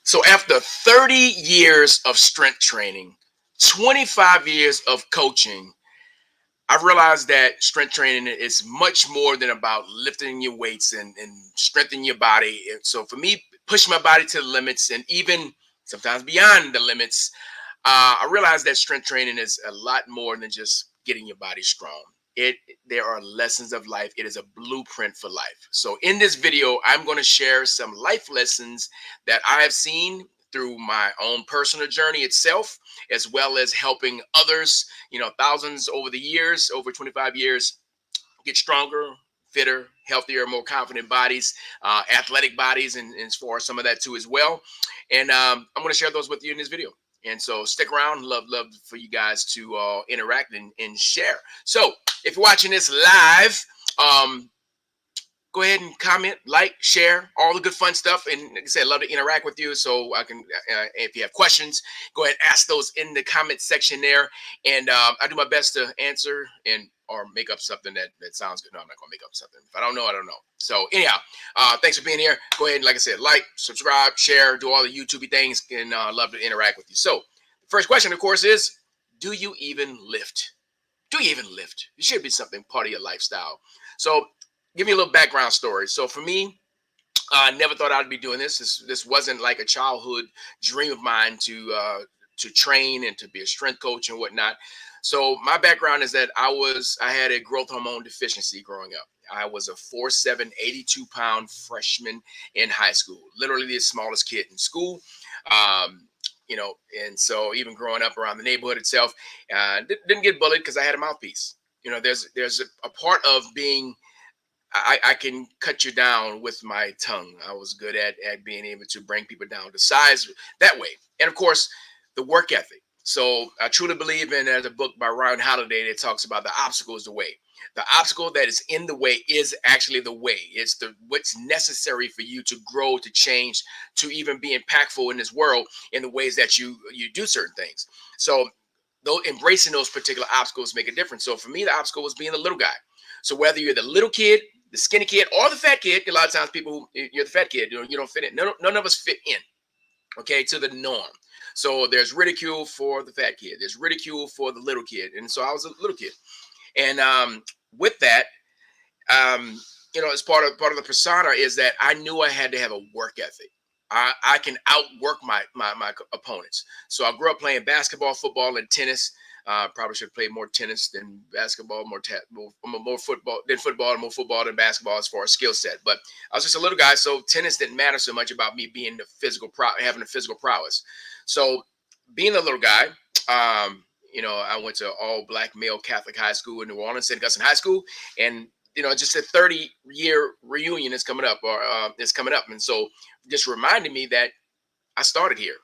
So after 30 years of strength training, 25 years of coaching, I realized that strength training is much more than about lifting your weights and strengthening your body. And so for me, pushing my body to the limits and even sometimes beyond the limits, I realized that strength training is a lot more than just getting your body strong. It There are lessons of life. It is a blueprint for life. So in this video, I'm going to share some life lessons that I have seen through my own personal journey itself, as well as helping others, thousands over the years, over 25 years, get stronger, fitter, healthier, more confident bodies, athletic bodies, and as far as some of that too as well. And I'm going to share those with you in this video. And so stick around. Love for you guys to interact and share. So if you're watching this live, go ahead and comment, like, share, all the good fun stuff. And like I said, I love to interact with you. So I can, if you have questions, go ahead and ask those in the comment section there. And I do my best to answer and or make up something that sounds good. No, I'm not gonna make up something. If I don't know, I don't know. So anyhow, thanks for being here. Go ahead and, like I said, like, subscribe, share, do all the YouTubey things, and love to interact with you. So the first question, of course, is: do you even lift? Do you even lift? It should be something part of your lifestyle. So give me a little background story. So for me, I never thought I'd be doing this. This wasn't like a childhood dream of mine to train and to be a strength coach and whatnot. So my background is that I had a growth hormone deficiency growing up. I was a 4'7", 82-pound freshman in high school, literally the smallest kid in school. Um, and so even growing up around the neighborhood itself, didn't get bullied because I had a mouthpiece. There's a part of being I can cut you down with my tongue. I was good at being able to bring people down to size that way. And of course, the work ethic. So I truly believe in, there's a book by Ryan Holiday that talks about the obstacle is the way. The obstacle that is in the way is actually the way. It's what's necessary for you to grow, to change, to even be impactful in this world in the ways that you do certain things. So though embracing those particular obstacles make a difference. So for me, the obstacle was being the little guy. So whether you're the little kid, the skinny kid, or the fat kid, a lot of times people, you're the fat kid, you don't fit in. None of us fit in, okay, to the norm. So there's ridicule for the fat kid. There's ridicule for the little kid. And so I was a little kid. And with that, as part of the persona is that I knew I had to have a work ethic. I can outwork my opponents. So I grew up playing basketball, football, and tennis. Probably should have played more tennis than basketball, more football, and more football than basketball as far as skill set. But I was just a little guy, so tennis didn't matter so much about me being having the physical prowess. So being a little guy, I went to all black male Catholic high school in New Orleans, St. Augustine High School, and just a 30-year reunion is coming up, or is coming up, and so just reminded me that I started here.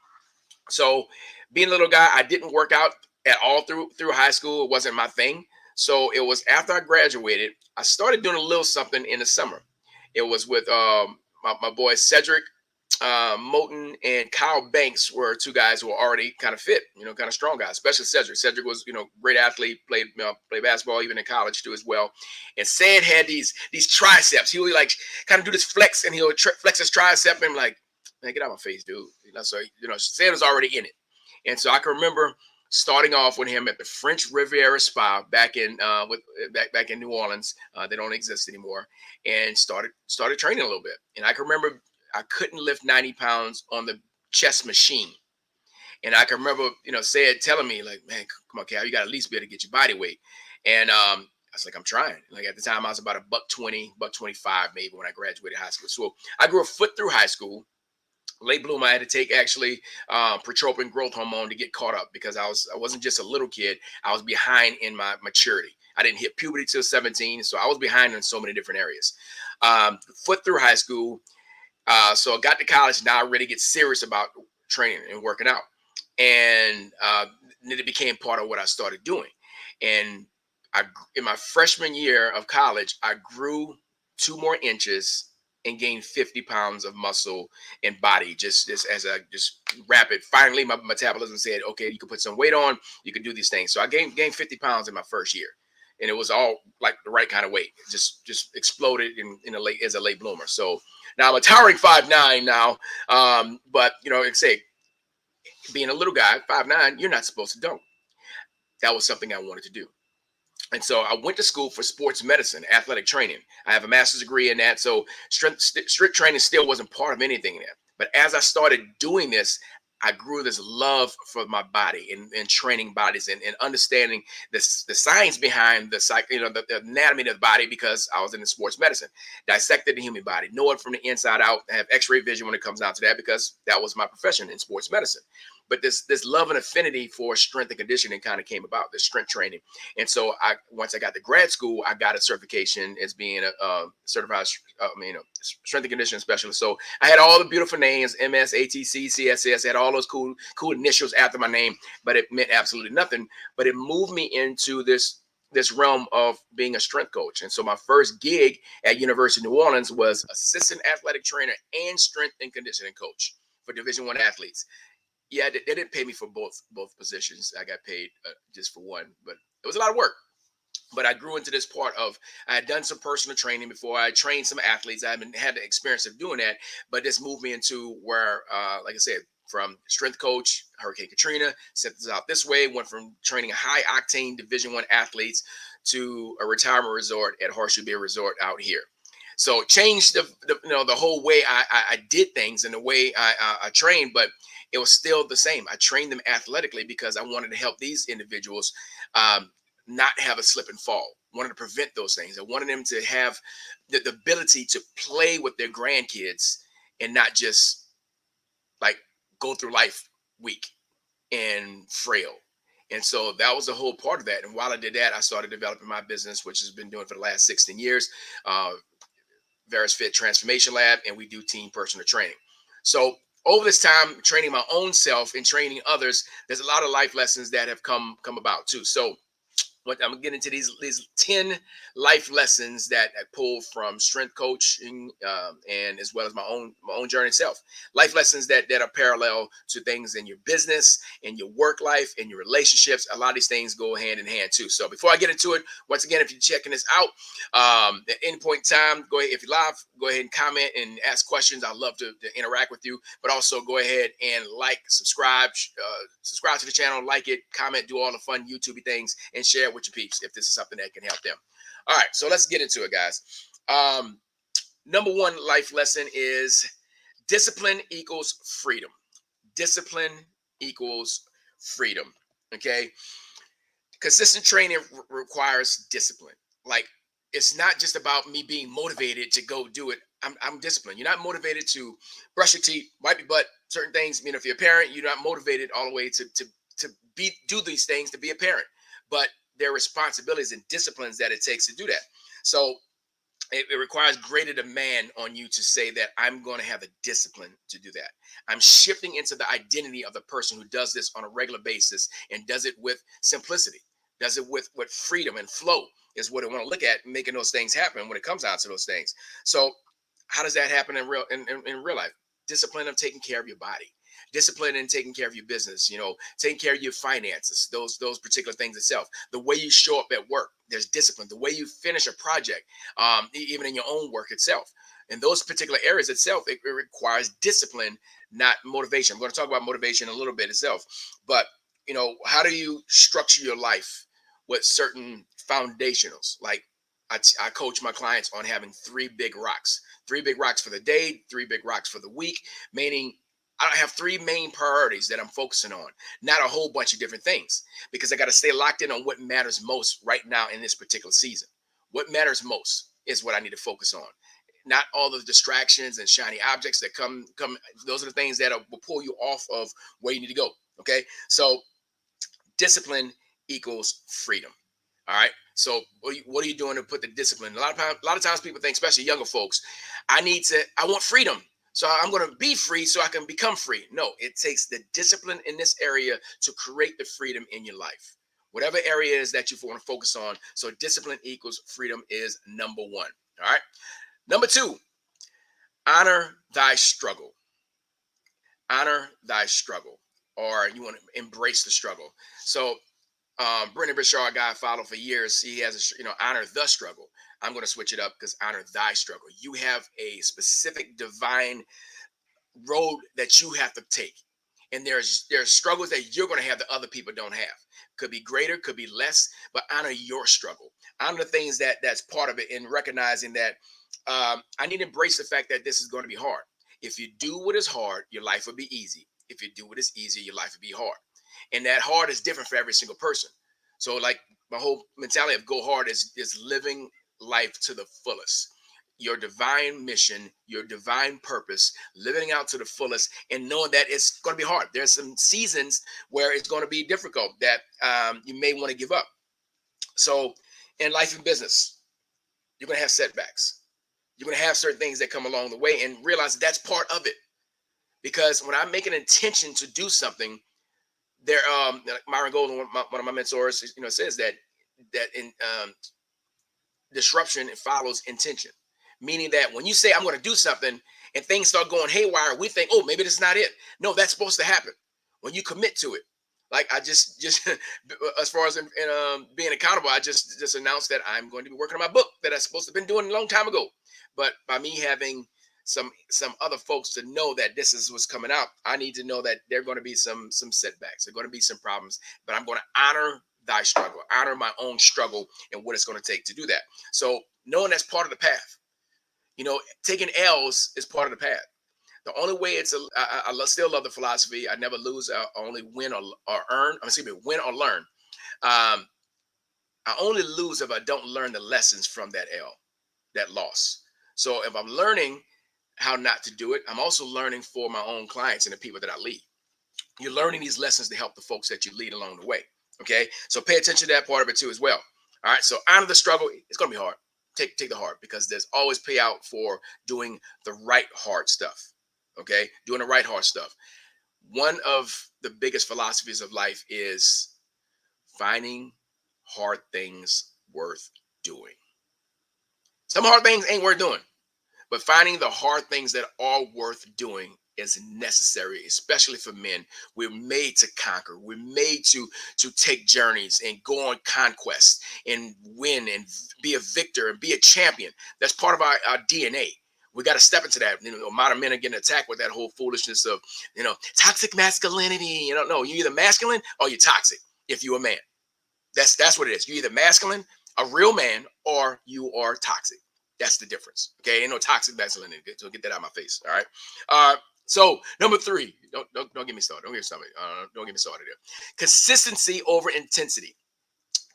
So being a little guy, I didn't work out at all through high school. It wasn't my thing. So it was after I graduated, I started doing a little something in the summer. It was with my boy Cedric Moten and Kyle Banks were two guys who were already kind of fit, kind of strong guys, especially Cedric. Cedric was, great athlete, played basketball even in college too as well. And Ced had these triceps. He would like kind of do this flex, and he would flex his tricep, and I'm like, man, get out of my face, dude. So Ced was already in it, and so I can remember starting off with him at the French Riviera Spa back in back in New Orleans. They don't exist anymore, and started training a little bit. And I can remember I couldn't lift 90 pounds on the chest machine. And I can remember, Sayed telling me, like, man, come on, Cal, you got to at least be able to get your body weight. And I was like, I'm trying. Like at the time, I was about a $120, $125 maybe when I graduated high school. So I grew a foot through high school. Late bloomer, I had to take actually protropin growth hormone to get caught up because I wasn't just a little kid. I was behind in my maturity. I didn't hit puberty till 17, so I was behind in so many different areas. Foot through high school. So I got to college. Now I really get serious about training and working out. And then it became part of what I started doing. And in my freshman year of college, I grew 2 more inches and gained 50 pounds of muscle and body just as a rapid. Finally, my metabolism said, okay, you can put some weight on, you can do these things. So I gained 50 pounds in my first year. and it was all like the right kind of weight. It just exploded in a late as a late bloomer. So now I'm a towering 5'9" now. But like I say, being a little guy, 5'9", you're not supposed to dunk. That was something I wanted to do. And so I went to school for sports medicine, athletic training. I have a master's degree in that. So strict training still wasn't part of anything in that. But as I started doing this, I grew this love for my body and training bodies and understanding the science behind the anatomy of the body, because I was in the sports medicine, dissected the human body, know it from the inside out, have X-ray vision when it comes down to that, because that was my profession in sports medicine. But this love and affinity for strength and conditioning kind of came about, this strength training. And so once I got to grad school, I got a certification as being a certified strength and conditioning specialist. So I had all the beautiful names, MS, ATC, CSS, had all those cool initials after my name, but it meant absolutely nothing. But it moved me into this realm of being a strength coach. And so my first gig at University of New Orleans was assistant athletic trainer and strength and conditioning coach for Division I athletes. Yeah, they didn't pay me for both positions. I got paid just for one, but it was a lot of work. But I grew into this part of, I had done some personal training before. I trained some athletes. I haven't had the experience of doing that, but this moved me into where, like I said, from strength coach, Hurricane Katrina, set this out this way, went from training high octane Division I athletes to a retirement resort at Horseshoe Bay Resort out here. So it changed the whole way I did things and the way I trained, but it was still the same. I trained them athletically because I wanted to help these individuals not have a slip and fall. Wanted to prevent those things. I wanted them to have the ability to play with their grandkids and not just like go through life weak and frail. And so that was the whole part of that. And while I did that, I started developing my business, which has been doing for the last 16 years. Verus Fit Transformation Lab, and we do team personal training. So over this time, training my own self and training others, there's a lot of life lessons that have come about too. So what I'm gonna get into these 10 life lessons that I pulled from strength coaching and as well as my own journey itself. Life lessons that are parallel to things in your business, in your work life, in your relationships. A lot of these things go hand in hand too. So before I get into it, once again, if you're checking this out, at any point in time, go ahead, if you're live, go ahead and comment and ask questions. I'd love to interact with you, but also go ahead and subscribe to the channel, like it, comment, do all the fun YouTubey things, and share with your peeps if this is something that can help them. All right, so let's get into it, guys. Number one life lesson is discipline equals freedom. Discipline equals freedom. Okay. Consistent training requires discipline. Like, it's not just about me being motivated to go do it. I'm disciplined. You're not motivated to brush your teeth, wipe your butt, certain things. If you're a parent, you're not motivated all the way to do these things to be a parent. But there are responsibilities and disciplines that it takes to do that. So it requires greater demand on you to say that I'm going to have the discipline to do that. I'm shifting into the identity of the person who does this on a regular basis and does it with simplicity, does it with freedom and flow is what I want to look at, making those things happen when it comes down to those things. So how does that happen in real life? Discipline of taking care of your body, discipline in taking care of your business, taking care of your finances, those particular things itself, the way you show up at work, there's discipline, the way you finish a project, even in your own work itself. In those particular areas itself, it requires discipline, not motivation. I'm going to talk about motivation a little bit itself, but how do you structure your life with certain foundationals? Like I coach my clients on having three big rocks for the day, three big rocks for the week, meaning I have three main priorities that I'm focusing on, not a whole bunch of different things, because I got to stay locked in on what matters most right now in this particular season. What matters most is what I need to focus on, not all the distractions and shiny objects that come. Those are the things that will pull you off of where you need to go. Okay, so discipline equals freedom. All right. So what are you doing to put the discipline? A lot of times people think, especially younger folks, I want freedom. So I'm going to be free so I can become free. No, it takes the discipline in this area to create the freedom in your life. Whatever area is that you want to focus on. So discipline equals freedom is number one. All right. Number two, honor thy struggle. Honor thy struggle, or you want to embrace the struggle. So Brendan Burchard, guy I followed for years, he has a honor the struggle. I'm going to switch it up because honor thy struggle. You have a specific divine road that you have to take, and there's struggles that you're going to have that other people don't have. Could be greater, could be less, but honor your struggle. Honor the things that's part of it, and recognizing that I need to embrace the fact that this is going to be hard. If you do what is hard, your life will be easy. If you do what is easy, your life will be hard, and that hard is different for every single person. So, like, my whole mentality of go hard is living life to the fullest, your divine mission, your divine purpose, living out to the fullest, and knowing that it's going to be hard. There's some seasons where it's going to be difficult that you may want to give up. So, in life and business, you're going to have setbacks. You're going to have certain things that come along the way, and realize that's part of it. Because when I make an intention to do something, there, like Myron Golden, one of my mentors, says that in disruption, it follows intention. Meaning that when you say I'm going to do something and things start going haywire, we think, oh, maybe this is not it. No, that's supposed to happen when you commit to it. Like, I just as far as being accountable, I just announced that I'm going to be working on my book that I'm supposed to have been doing a long time ago. But by me having some other folks to know that this is what's coming out, I need to know that there are going to be some setbacks. There are going to be some problems, but I'm going to honor thy struggle, honor my own struggle and what it's going to take to do that. So knowing that's part of the path, taking L's is part of the path. The only way still love the philosophy. I never lose. I only win or earn. Excuse me, win or learn. Um, I only lose if I don't learn the lessons from that L, that loss. So if I'm learning how not to do it, I'm also learning for my own clients and the people that I lead. You're learning these lessons to help the folks that you lead along the way. Okay, so pay attention to that part of it too as well. All right, so honor the struggle. It's going to be hard. Take the hard, because there's always payout for doing the right hard stuff. Okay, doing the right hard stuff. One of the biggest philosophies of life is finding hard things worth doing. Some hard things ain't worth doing, but finding the hard things that are worth doing is necessary, especially for men. We're made to conquer. We're made to take journeys and go on conquests and win and be a victor and be a champion. That's part of our DNA. We got to step into that. Modern men are getting attacked with that whole foolishness of, toxic masculinity. No, you're either masculine or you're toxic if you're a man. That's what it is. You're either masculine, a real man, or you are toxic. That's the difference. Okay, ain't no toxic masculinity. So get that out of my face. All right. So number 3, don't get me started. Don't get me started there. Consistency over intensity.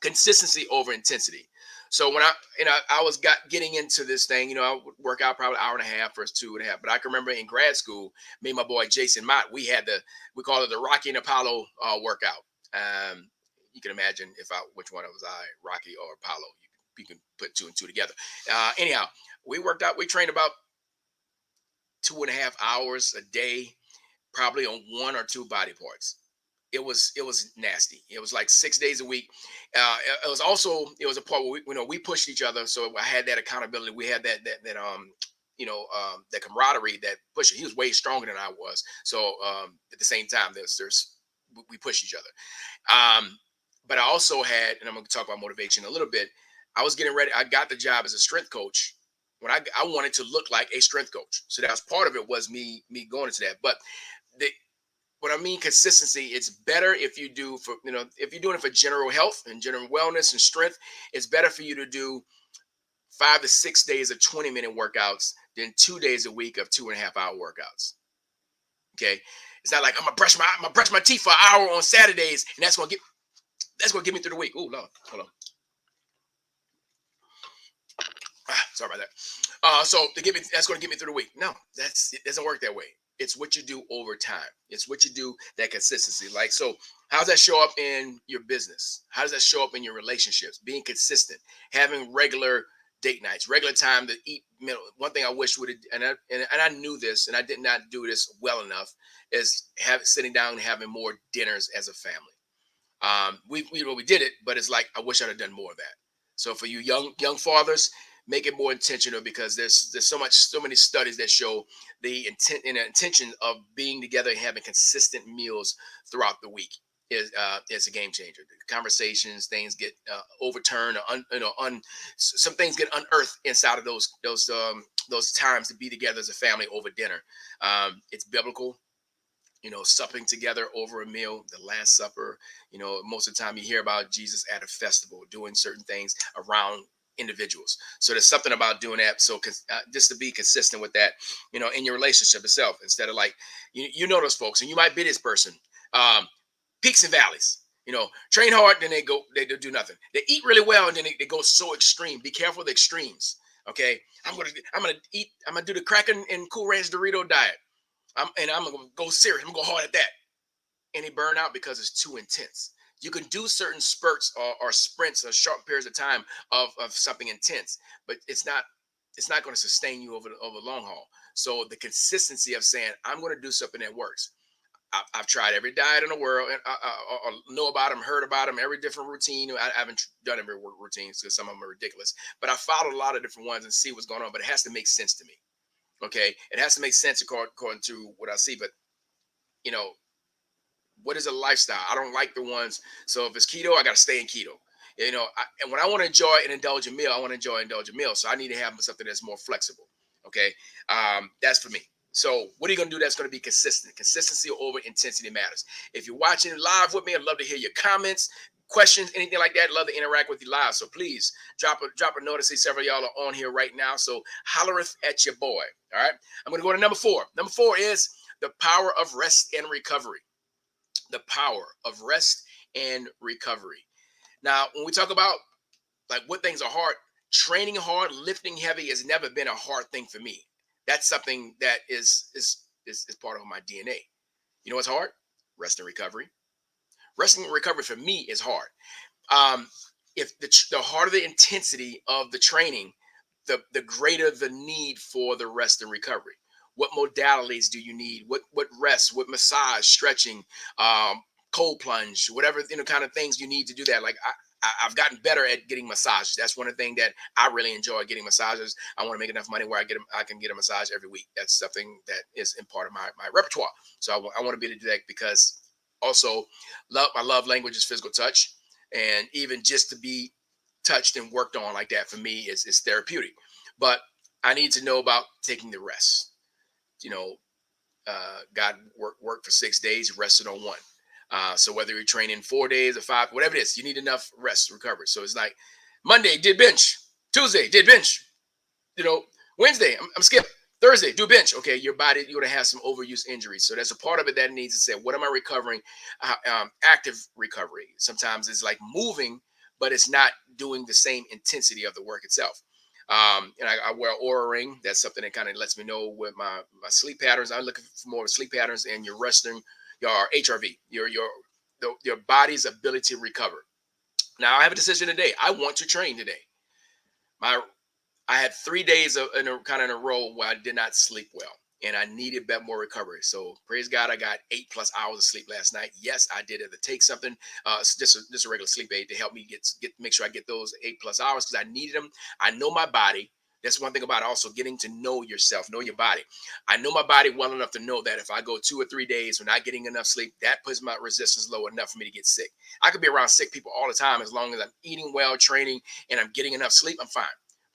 Consistency over intensity. So when I was getting into this thing, I would work out probably an hour and a half versus 2.5. But I can remember in grad school, me and my boy Jason Mott, we call it the Rocky and Apollo workout. You can imagine which one was I, Rocky or Apollo. You can put 2 and 2 together. Anyhow, we worked out. We trained about 2.5 hours a day, probably on 1 or 2 body parts. It was nasty. It was like 6 days a week. It was a part where we pushed each other. So I had that accountability. We had that camaraderie, that pushing. He was way stronger than I was. So at the same time, we pushed each other. But I also had, and I'm going to talk about motivation a little bit. I was getting ready. I got the job as a strength coach when I wanted to look like a strength coach. So that was part of it, was me going into that. But what I mean consistency, it's better if you do if you're doing it for general health and general wellness and strength, it's better for you to do 5 to 6 days of 20-minute workouts than 2 days a week of 2.5-hour workouts. Okay. It's not like I'm gonna brush my teeth for an hour on Saturdays and that's gonna get me through the week. Oh Lord, hold on. Sorry about that. So that's going to get me through the week. No, it doesn't work that way. It's what you do over time. It's what you do, that consistency. Like, so how does that show up in your business? How does that show up in your relationships? Being consistent, having regular date nights, regular time to eat meal. One thing I wish would have, and I knew this, and I did not do this well enough, is sitting down and having more dinners as a family. We did it, but it's like I wish I'd have done more of that. So for you young fathers, make it more intentional, because there's so many studies that show the intent and intention of being together and having consistent meals throughout the week. is a game changer. The conversations, things get overturned, or some things get unearthed inside of those times to be together as a family over dinner. It's biblical. Supping together over a meal, the Last Supper. Most of the time you hear about Jesus at a festival doing certain things around individuals. So there's something about doing that. So just to be consistent with that, in your relationship itself, instead of like, those folks, and you might be this person, um, peaks and valleys. Train hard, then they do nothing. They eat really well, and then they go so extreme. Be careful of the extremes. Okay, I'm gonna do the Cracker and Cool Ranch Dorito diet. I'm gonna go serious. I'm gonna go hard at that, and they burn out because it's too intense. You can do certain spurts or sprints or short periods of time of something intense, but it's not going to sustain you over the long haul. So the consistency of saying I'm going to do something that works. I've tried every diet in the world, and I know about them, heard about them, every different routine. I haven't done every routine because some of them are ridiculous, but I followed a lot of different ones and see what's going on. But it has to make sense to me. Okay, it has to make sense according to what I see. But you know, what is a lifestyle? I don't like the ones. So if it's keto, I got to stay in keto. And when I want to enjoy and indulge a meal, I want to enjoy and indulge a meal. So I need to have something that's more flexible. Okay, that's for me. So what are you gonna do? That's gonna be consistent. Consistency over intensity matters. If you're watching live with me, I'd love to hear your comments, questions, anything like that. I'd love to interact with you live. So please drop a note. I see several of y'all are on here right now. So hollereth at your boy. All right. I'm gonna go to number 4. Number 4 is the power of rest and recovery. The power of rest and recovery. Now, when we talk about like what things are hard, training hard, lifting heavy has never been a hard thing for me. That's something that is part of my DNA. You know what's hard? Rest and recovery. Resting and recovery for me is hard. Um, if the harder the intensity of the training, the greater the need for the rest and recovery. What modalities do you need? What rest? What massage, stretching, cold plunge, whatever kind of things you need to do that. Like I've gotten better at getting massages. That's one of the things that I really enjoy, getting massages. I want to make enough money where I can get a massage every week. That's something that is in part of my repertoire. So I want to be able to do that because also my love language is physical touch, and even just to be touched and worked on like that for me is therapeutic. But I need to know about taking the rest. You know, God worked for 6 days, rested on one. So whether you're training 4 days or 5, whatever it is, you need enough rest, recovery. So it's like Monday did bench, Tuesday did bench, you know, Wednesday I'm skip, Thursday do bench. Okay, your body you're gonna have some overuse injuries. So there's a part of it that needs to say, what am I recovering? Active recovery. Sometimes it's like moving, but it's not doing the same intensity of the work itself. And I wear an Aura ring. That's something that kind of lets me know with my sleep patterns. I'm looking for more sleep patterns and your resting, your HRV, your body's ability to recover. Now I have a decision today. I want to train today. My I had 3 days in a row where I did not sleep well, and I needed a bit more recovery. So praise God, I got 8+ hours of sleep last night. Yes, I did it to take something, just a regular sleep aid to help me make sure I get those 8+ hours because I needed them. I know my body. That's one thing about also getting to know yourself, know your body. I know my body well enough to know that if I go 2 or 3 days without getting enough sleep, that puts my resistance low enough for me to get sick. I could be around sick people all the time as long as I'm eating well, training, and I'm getting enough sleep. I'm fine.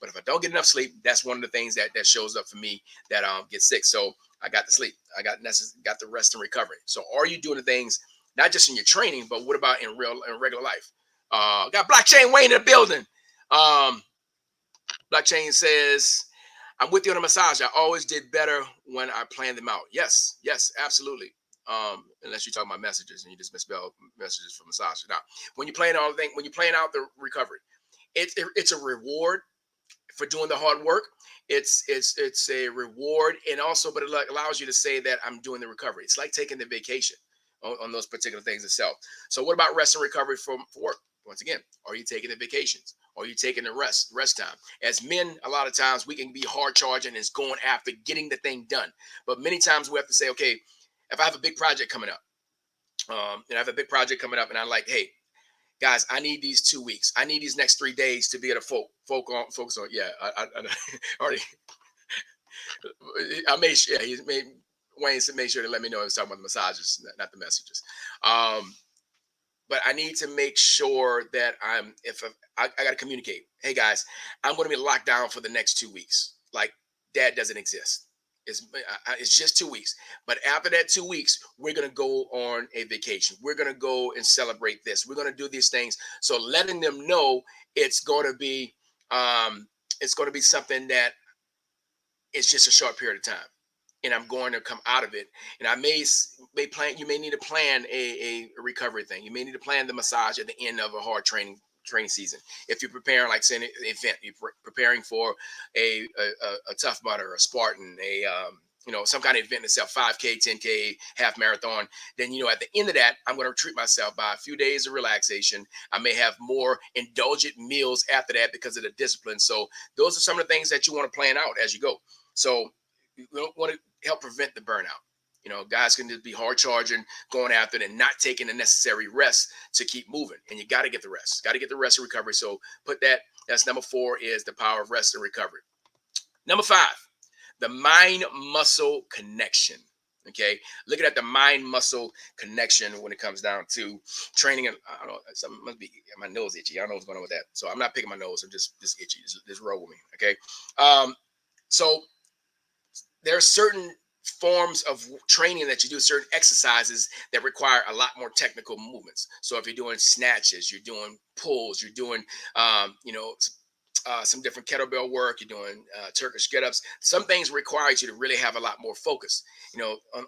But if I don't get enough sleep, that's one of the things that shows up for me that get sick. So I got the sleep. I got the rest and recovery. So are you doing the things not just in your training, but what about in regular life? Got Blockchain Wayne in the building. Um, Blockchain says, I'm with you on a massage. I always did better when I planned them out. Yes, absolutely. Unless you're talking about messages and you just misspell messages for massage. Now, when you're playing when you're playing out the recovery, it's a reward for doing the hard work. It's a reward, and also, but it allows you to say that I'm doing the recovery. It's like taking the vacation on those particular things itself. So what about rest and recovery for work? Once again, are you taking the vacations? Are you taking the rest time? As men, a lot of times we can be hard charging and it's going after getting the thing done. But many times we have to say, okay, if I have a big project coming up, and I have a big project coming up, and I'm like, hey, guys, I need these 2 weeks. I need these next 3 days to be able to focus on. Yeah, I already. I made sure. Yeah, he made Wayne made sure to let me know he was talking about the massages, not the messages. but I need to make sure that I got to communicate. Hey guys, I'm going to be locked down for the next 2 weeks. Like dad doesn't exist. It's just 2 weeks. But after that 2 weeks, we're going to go on a vacation. We're going to go and celebrate this. We're going to do these things. So letting them know it's going to be um, something that is just a short period of time, and I'm going to come out of it. And I may plan. You may need to plan a recovery thing. You may need to plan the massage at the end of a hard training season. If you're preparing, like say an event, you're preparing for a Tough Mudder, a Spartan, some kind of event itself, 5K, 10K, half marathon. Then at the end of that, I'm going to treat myself by a few days of relaxation. I may have more indulgent meals after that because of the discipline. So those are some of the things that you want to plan out as you go. So we don't want to help prevent the burnout. Guys can just be hard charging, going after it, and not taking the necessary rest to keep moving. And you got to get the rest. Got to get the rest and recovery. So that's number 4 is the power of rest and recovery. Number 5, the mind muscle connection. Okay, looking at the mind muscle connection when it comes down to training. And I don't know, something must be my nose itchy. I don't know what's going on with that. So I'm not picking my nose. I'm just itchy. Just roll with me. Okay. So there are certain forms of training that you do, certain exercises that require a lot more technical movements. So if you're doing snatches, you're doing pulls, you're doing some different kettlebell work, you're doing Turkish get-ups. Some things require you to really have a lot more focus,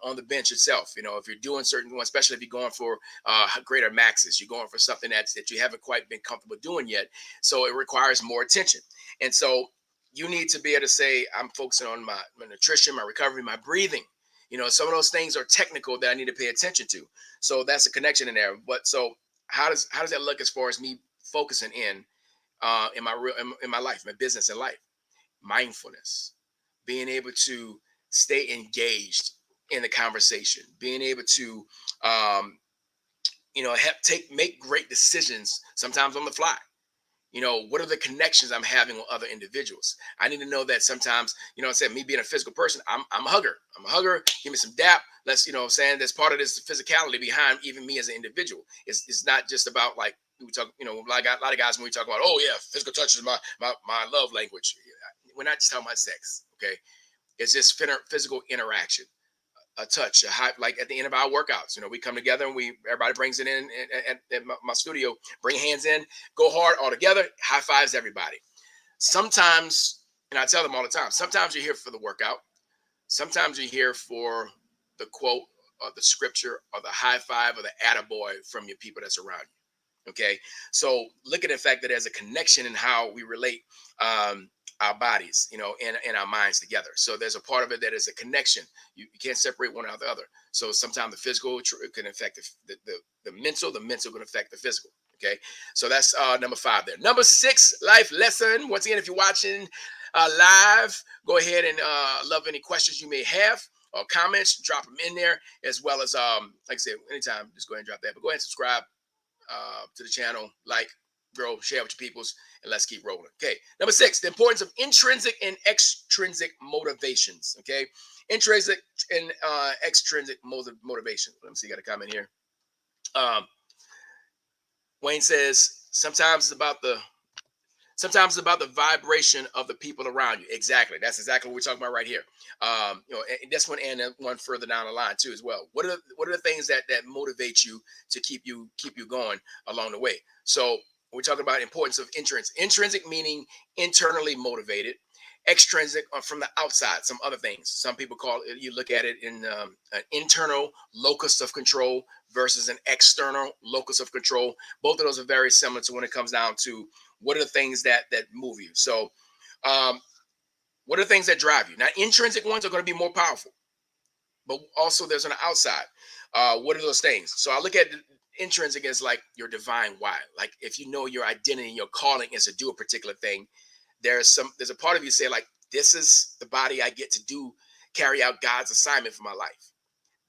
on the bench itself. If you're doing certain ones, especially if you're going for greater maxes, you're going for something that you haven't quite been comfortable doing yet. So it requires more attention. And so you need to be able to say, I'm focusing on my nutrition, my recovery, my breathing. Some of those things are technical that I need to pay attention to. So that's a connection in there. But so how does that look as far as me focusing in my life, my business and life? Mindfulness, being able to stay engaged in the conversation, being able to make great decisions sometimes on the fly. What are the connections I'm having with other individuals? I need to know that sometimes, I said, me being a physical person, I'm a hugger. I'm a hugger. Give me some dap. Let's, saying that's part of this physicality behind even me as an individual. It's not just about like we talk, like a lot of guys when we talk about, oh yeah, physical touch is my love language. We're not just talking about sex. Okay. It's just physical interaction, a touch, a high, like at the end of our workouts. We come together and everybody brings it in at my studio, bring hands in, go hard all together, high fives everybody. Sometimes, and I tell them all the time, sometimes you're here for the workout. Sometimes you're here for the quote or the scripture or the high five or the attaboy from your people that's around you. Okay. So look at the fact that there's a connection in how we relate our bodies, and our minds together. So there's a part of it that is a connection. You can't separate one out of the other. So sometimes the physical can affect the mental. The mental can affect the physical. Okay. So that's number 5 there. Number 6, life lesson. Once again, if you're watching live, go ahead and love any questions you may have or comments, drop them in there, as well as like I said, anytime, just go ahead and drop that. But go ahead and subscribe to the channel, like, grow, share with your peoples, and let's keep rolling. Okay. Number 6, the importance of intrinsic and extrinsic motivations. Okay. Intrinsic and extrinsic motivation. Let me see. Got a comment here. Wayne says sometimes it's about the vibration of the people around you. Exactly. That's exactly what we're talking about right here. And this one and one further down the line too as well. What are the things that motivate you to keep you going along the way? So we're talking about importance of intrinsic meaning internally motivated, extrinsic from the outside, some other things. Some people call it, you look at it in an internal locus of control versus an external locus of control. Both of those are very similar to when it comes down to what are the things that move you. So what are the things that drive you? Now, intrinsic ones are going to be more powerful, but also there's an outside. What are those things? So I look at intrinsic as like your divine why. Like if you know your identity, your calling is to do a particular thing, there's a part of you say like, this is the body I get to carry out God's assignment for my life.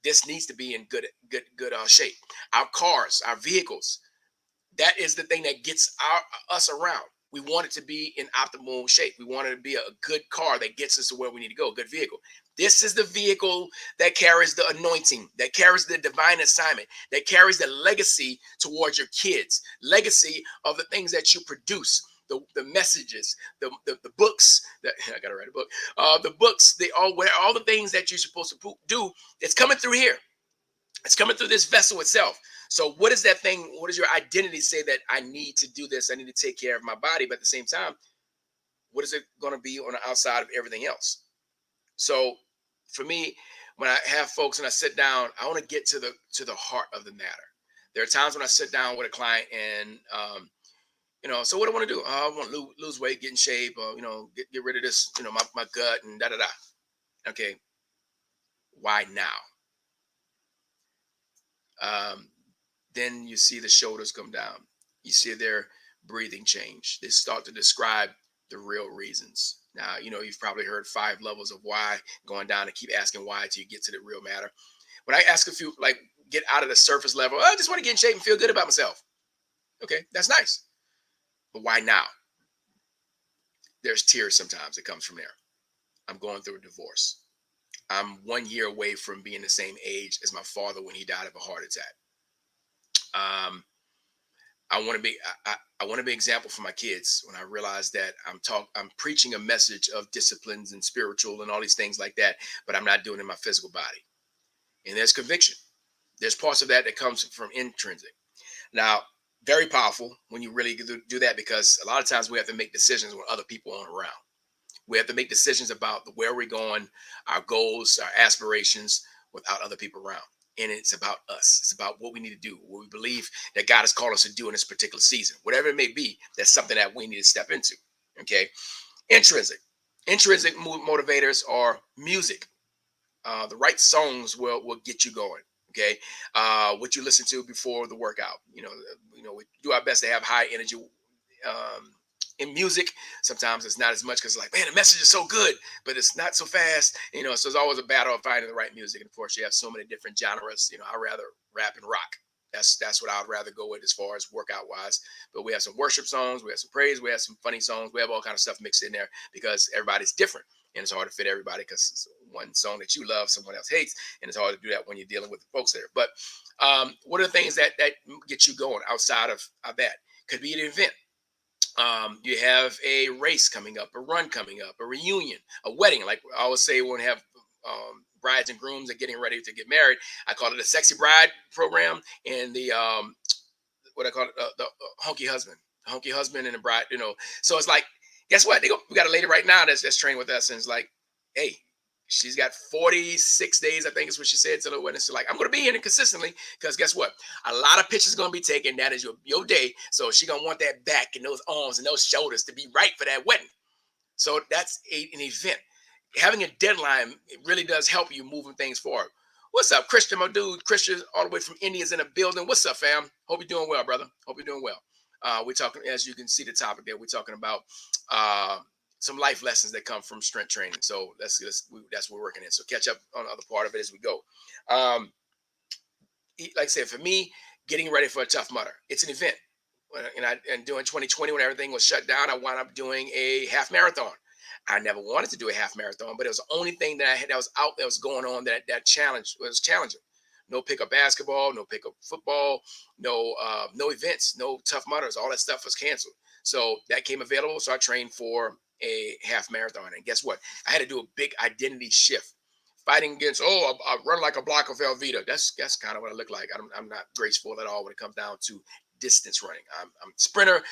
This needs to be in good shape. Our cars, our vehicles, that is the thing that gets us around. We want it to be in optimal shape. We want it to be a good car that gets us to where we need to go, a good vehicle. This is the vehicle that carries the anointing, that carries the divine assignment, that carries the legacy towards your kids, legacy of the things that you produce, the messages, the books. That I gotta write a book. The books, they all the things that you're supposed to do. It's coming through here. It's coming through this vessel itself. So what is that thing? What does your identity say that I need to do this? I need to take care of my body, but at the same time, what is it going to be on the outside of everything else? So for me, when I have folks and I sit down, I want to get to the heart of the matter. There are times when I sit down with a client and so what do I want to do? I want to lose weight, get in shape, get rid of this, my gut and da da da. Okay, why now? Um, then you see the shoulders come down. You see their breathing change. They start to describe the real reasons. Now, you've probably heard 5 levels of why, going down and keep asking why till you get to the real matter. When I ask a few, like, get out of the surface level, I just want to get in shape and feel good about myself. Okay, that's nice. But why now? There's tears sometimes that comes from there. I'm going through a divorce. I'm 1 year away from being the same age as my father when he died of a heart attack. Um, I want to be I want to be an example for my kids when I realize that I'm preaching a message of disciplines and spiritual and all these things like that, but I'm not doing it in my physical body. And there's conviction. There's parts of that that comes from intrinsic. Now, very powerful when you really do that, because a lot of times we have to make decisions when other people aren't around. We have to make decisions about where we're going, our goals, our aspirations without other people around. And it's about us. It's about what we need to do, what we believe that God has called us to do in this particular season. Whatever it may be, that's something that we need to step into. Okay. Intrinsic. Intrinsic motivators are music. The right songs will get you going. Okay. What you listen to before the workout. We do our best to have high energy in music. Sometimes it's not as much because, like, man, the message is so good, but it's not so fast. So it's always a battle of finding the right music. And of course, you have so many different genres. I rather rap and rock. That's what I'd rather go with as far as workout wise. But we have some worship songs, we have some praise, we have some funny songs, we have all kind of stuff mixed in there because everybody's different, and it's hard to fit everybody because one song that you love, someone else hates, and it's hard to do that when you're dealing with the folks there. But what are the things that get you going outside of that? Could be an event. You have a race coming up, a run coming up, a reunion, a wedding. Like I always say, when we have brides and grooms are getting ready to get married, I call it a sexy bride program, and the what I call it, the hunky husband and the bride. So it's like, guess what? We got a lady right now that's training with us, and it's like, hey. She's got 46 days, I think is what she said to the wedding. So like, I'm going to be here consistently because guess what? A lot of pictures going to be taken. That is your day. So she going to want that back and those arms and those shoulders to be right for that wedding. So that's an event. Having a deadline, it really does help you moving things forward. What's up, Christian, my dude? Christian, all the way from India, is in the building. What's up, fam? Hope you're doing well, brother. Hope you're doing well. We're talking, as you can see the topic there, we're talking about some life lessons that come from strength training. So that's what we're working in. So catch up on the other part of it as we go. Like I said, for me, getting ready for a Tough Mudder, it's an event. And during 2020, when everything was shut down, I wound up doing a half marathon. I never wanted to do a half marathon, but it was the only thing that I had that was out that was going on that challenge was challenging. No pickup basketball, no pickup football, no events, no Tough Mudders. All that stuff was canceled. So that came available. So I trained for a half marathon. And guess what? I had to do a big identity shift. Fighting against, I run like a block of Velveeta. That's kind of what I look like. I'm not graceful at all when it comes down to distance running. I'm a sprinter.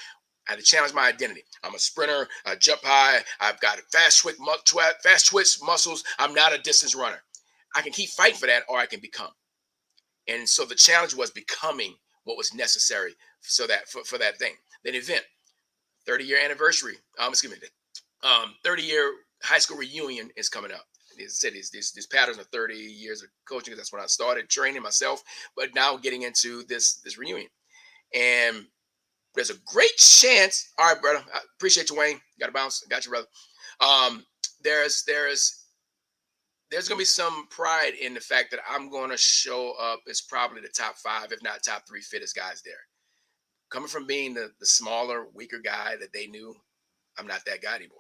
I had to challenge my identity. I'm a sprinter. I jump high. I've got fast twitch muscles. I'm not a distance runner. I can keep fighting for that, or I can become. And so the challenge was becoming what was necessary so that for that thing. That event, 30-year anniversary. 30-year high school reunion is coming up. As I said, these patterns of 30 years of coaching. That's when I started training myself, but now getting into this reunion. And there's a great chance. All right, brother. I appreciate you, Wayne. Got to bounce. Got you, brother. There's going to be some pride in the fact that I'm going to show up as probably the top 5, if not top 3 fittest guys there. Coming from being the smaller, weaker guy that they knew, I'm not that guy anymore.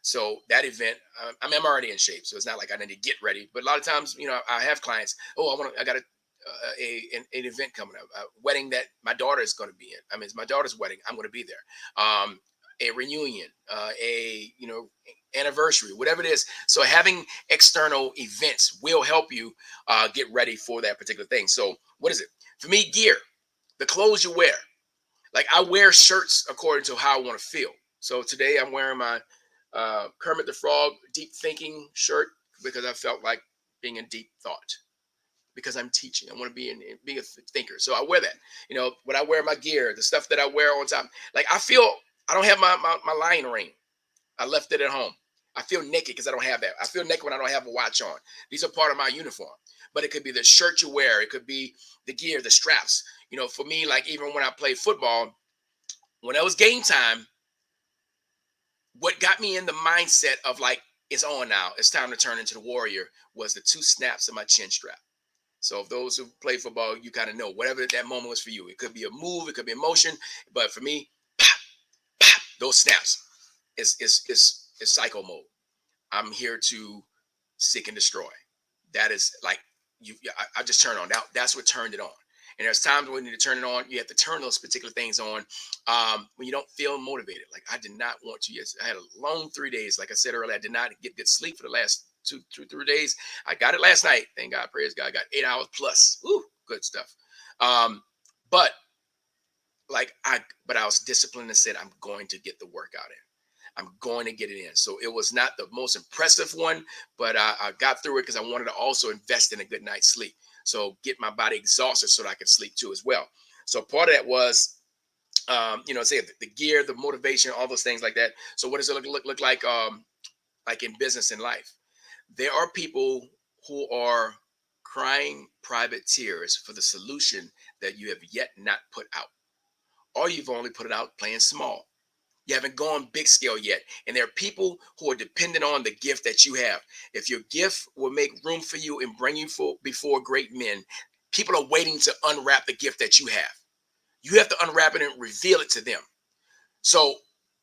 So that event, I mean, I'm already in shape, so it's not like I need to get ready. But a lot of times, I have clients. Oh, I got an event coming up, a wedding that my daughter is going to be in. I mean, it's my daughter's wedding. I'm going to be there. A reunion, a anniversary, whatever it is. So having external events will help you get ready for that particular thing. So what is it for me? Gear, the clothes you wear. Like I wear shirts according to how I want to feel. So today I'm wearing my Kermit the Frog Deep Thinking shirt because I felt like being in deep thought because I'm teaching. I want to be a thinker. So I wear that. When I wear my gear, the stuff that I wear on top, like I feel I don't have my lion ring. I left it at home. I feel naked because I don't have that. I feel naked when I don't have a watch on. These are part of my uniform. But it could be the shirt you wear. It could be the gear, the straps. For me, like even when I play football, when it was game time, what got me in the mindset of like, it's on now, it's time to turn into the warrior, was the two snaps of my chin strap. So if those who play football, you kind of know whatever that moment was for you. It could be a move, it could be a motion, but for me, pop, pop, those snaps, it's psycho mode. I'm here to seek and destroy. That is like I just turn on. That's what turned it on. And there's times when you need to turn it on. You have to turn those particular things on when you don't feel motivated. Like I did not want to. Yes, I had a long 3 days. Like I said earlier, I did not get good sleep for the last 3 days. I got it last night. Thank God, praise God. I got 8 hours plus. Ooh, good stuff. But I was disciplined and said I'm going to get the workout in. I'm going to get it in. So it was not the most impressive one, but I got through it because I wanted to also invest in a good night's sleep. So get my body exhausted so that I could sleep too as well. So part of that was, say the gear, the motivation, all those things like that. So what does it look like in business and life? There are people who are crying private tears for the solution that you have yet not put out, or you've only put it out playing small. You haven't gone big scale yet. And there are people who are dependent on the gift that you have. If your gift will make room for you and bring you before great men, people are waiting to unwrap the gift that you have. You have to unwrap it and reveal it to them. So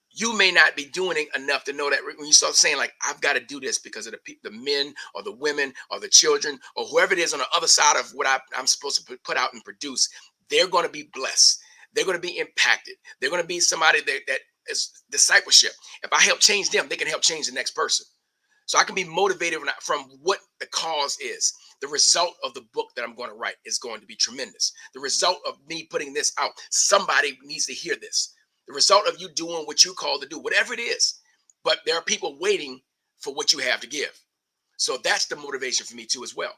you may not be doing it enough to know that when you start saying like, I've got to do this because of the men or the women or the children or whoever it is on the other side of what I'm supposed to put out and produce, they're going to be blessed. They're going to be impacted. They're going to be somebody that is discipleship. If I help change them, they can help change the next person. So I can be motivated from what the cause is. The result of the book that I'm going to write is going to be tremendous. The result of me putting this out, somebody needs to hear this. The result of you doing what you call to do, whatever it is. But there are people waiting for what you have to give. So that's the motivation for me too as well.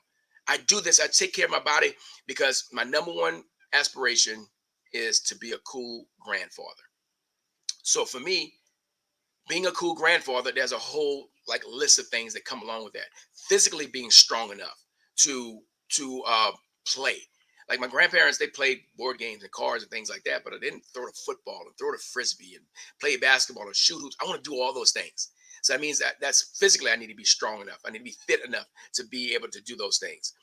I do this, I take care of my body because my number one aspiration is to be a cool grandfather. So for me, being a cool grandfather, there's a whole list of things that come along with that. Physically being strong enough to play. Like my grandparents, they played board games and cards and things like that, but I didn't throw the football and throw the frisbee and play basketball and shoot hoops. I want to do all those things. So that means that's physically I need to be strong enough. I need to be fit enough to be able to do those things.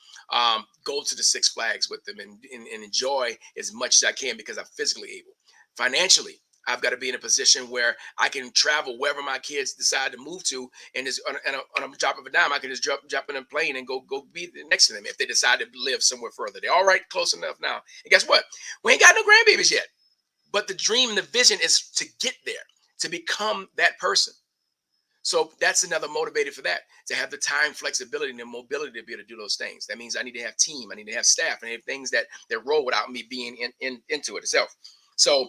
Go to the Six Flags with them and enjoy as much as I can because I'm physically able. Financially, I've got to be in a position where I can travel wherever my kids decide to move to, and just on a drop of a dime, I can just jump in a plane and go be next to them if they decide to live somewhere further. They're all right, close enough now. And guess what? We ain't got no grandbabies yet, but the dream and the vision is to get there, to become that person. So that's another motivator for that, to have the time, flexibility, and the mobility to be able to do those things. That means I need to have team, I need to have staff, and have things that roll without me being into it itself. So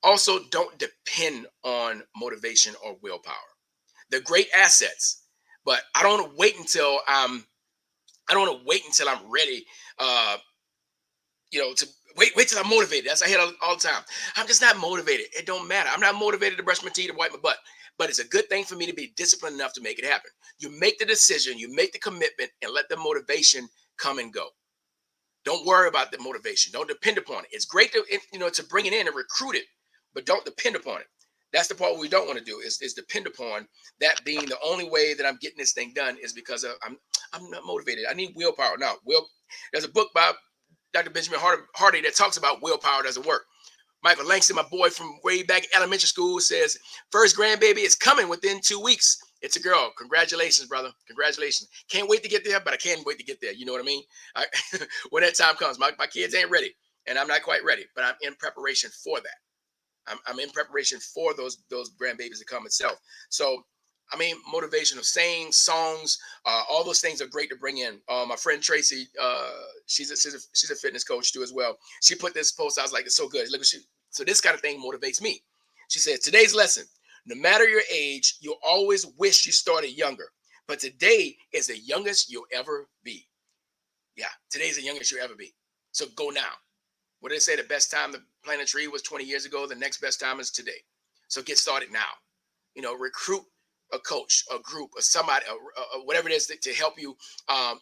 also, don't depend on motivation or willpower. They're great assets, but I don't want to wait until I'm ready. To wait till I'm motivated. That's I hear all the time. I'm just not motivated. It don't matter. I'm not motivated to brush my teeth and wipe my butt. But it's a good thing for me to be disciplined enough to make it happen. You make the decision, you make the commitment, and let the motivation come and go. Don't worry about the motivation. Don't depend upon it. It's great to bring it in and recruit it, but don't depend upon it. That's the part we don't want to do is depend upon that being the only way that I'm getting this thing done is because I'm not motivated. I need willpower. Now, there's a book by Dr. Benjamin Hardy that talks about willpower doesn't work. Michael Langston, my boy from way back elementary school, says first grandbaby is coming within 2 weeks. It's a girl. Congratulations, brother. Congratulations. Can't wait to get there, but I can't wait to get there. You know what I mean? When that time comes, my kids ain't ready, and I'm not quite ready, but I'm in preparation for that. I'm in preparation for those grandbabies to come itself. So, I mean, motivational sayings, songs, all those things are great to bring in. My friend Tracy, she's a fitness coach too as well. She put this post. I was like, it's so good. Look, so this kind of thing motivates me. She said, today's lesson: no matter your age, you'll always wish you started younger, but today is the youngest you'll ever be. Yeah, today's the youngest you'll ever be. So go now. What did they say? The best time to plant a tree was 20 years ago. The next best time is today. So get started now. Recruit a coach, a group, or somebody, whatever it is to help you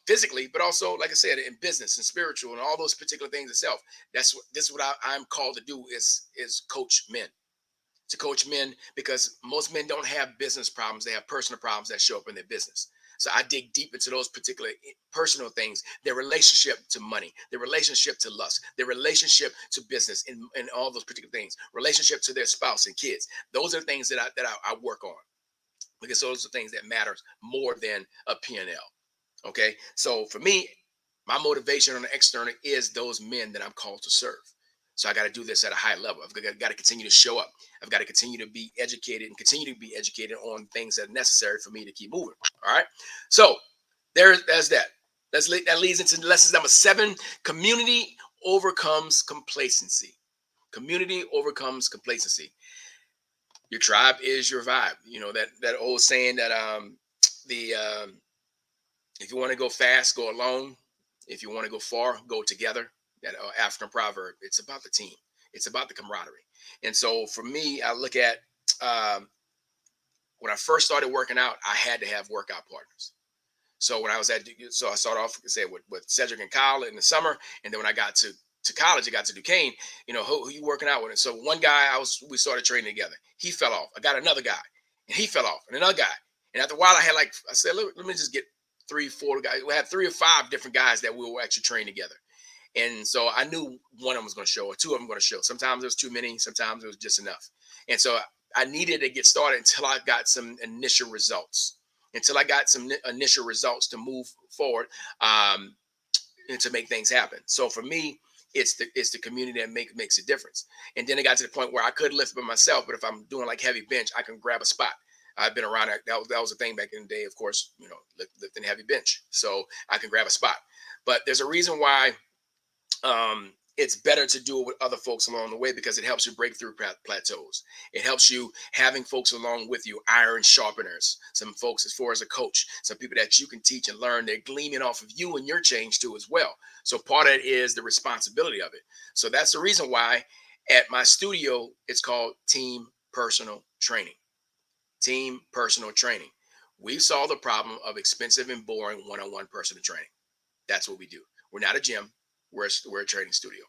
physically, but also, like I said, in business and spiritual and all those particular things itself. This is what I'm called to do is coach men. To coach men, because most men don't have business problems. They have personal problems that show up in their business. So I dig deep into those particular personal things, their relationship to money, their relationship to lust, their relationship to business, and all those particular things, relationship to their spouse and kids. Those are things that I work on, because those are things that matters more than a P&L. Okay. So for me, my motivation on the external is those men that I'm called to serve. So I got to do this at a high level. I've got to continue to show up. I've got to continue to be educated and continue to be educated on things that are necessary for me to keep moving. All right. So there's that. That leads into lesson number 7. Community overcomes complacency. Community overcomes complacency. Your tribe is your vibe. You know that old saying that the if you want to go fast, go alone. If you want to go far, go together. That African proverb. It's about the team. It's about the camaraderie. And so for me, I look at um, when I first started working out, I had to have workout partners. So when I was so I started off, say, with Cedric and Kyle in the summer, and then when I got to college, I got to Duquesne. Who you working out with? And so one guy, we started training together. He fell off. I got another guy, and he fell off, and another guy. And after a while, I said, let me just get 3-4 guys. We had 3 or 5 different guys that we were actually training together. And so I knew one of them was going to show, or 2 of them going to show. Sometimes it was too many, sometimes it was just enough. And so I needed to get started until I got some initial results. Until I got some initial results to move forward, and to make things happen. So for me, it's the community that makes a difference. And then it got to the point where I could lift by myself, but if I'm doing like heavy bench, I can grab a spot. I've been around that was a thing back in the day, of course, lifting heavy bench. So I can grab a spot. But there's a reason why it's better to do it with other folks along the way, because it helps you break through plateaus. It helps you having folks along with you, iron sharpeners, some folks as far as a coach, some people that you can teach and learn. They're gleaming off of you and your change too as well. So part of it is the responsibility of it. So that's the reason why at my studio, it's called Team Personal Training. Team Personal Training. We solve the problem of expensive and boring one-on-one personal training. That's what we do. We're not a gym. We're a training studio.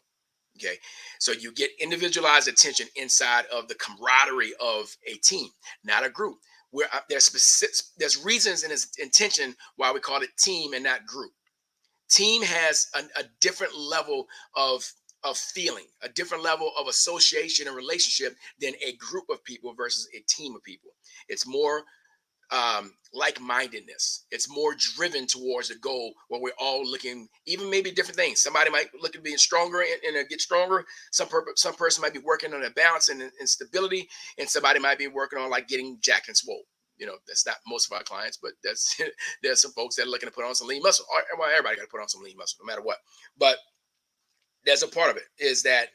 Okay. So you get individualized attention inside of the camaraderie of a team, not a group. Where there's reasons and its intention why we call it team and not group. Team has a different level of feeling, a different level of association and relationship than a group of people versus a team of people. It's more like-mindedness. It's more driven towards a goal where we're all looking, even maybe different things. Somebody might look at being stronger and get stronger. Some person might be working on a balance and stability, and somebody might be working on like getting jacked and swole. That's not most of our clients, but that's there's some folks that are looking to put on some lean muscle. Well, everybody got to put on some lean muscle, no matter what. But there's a part of it is that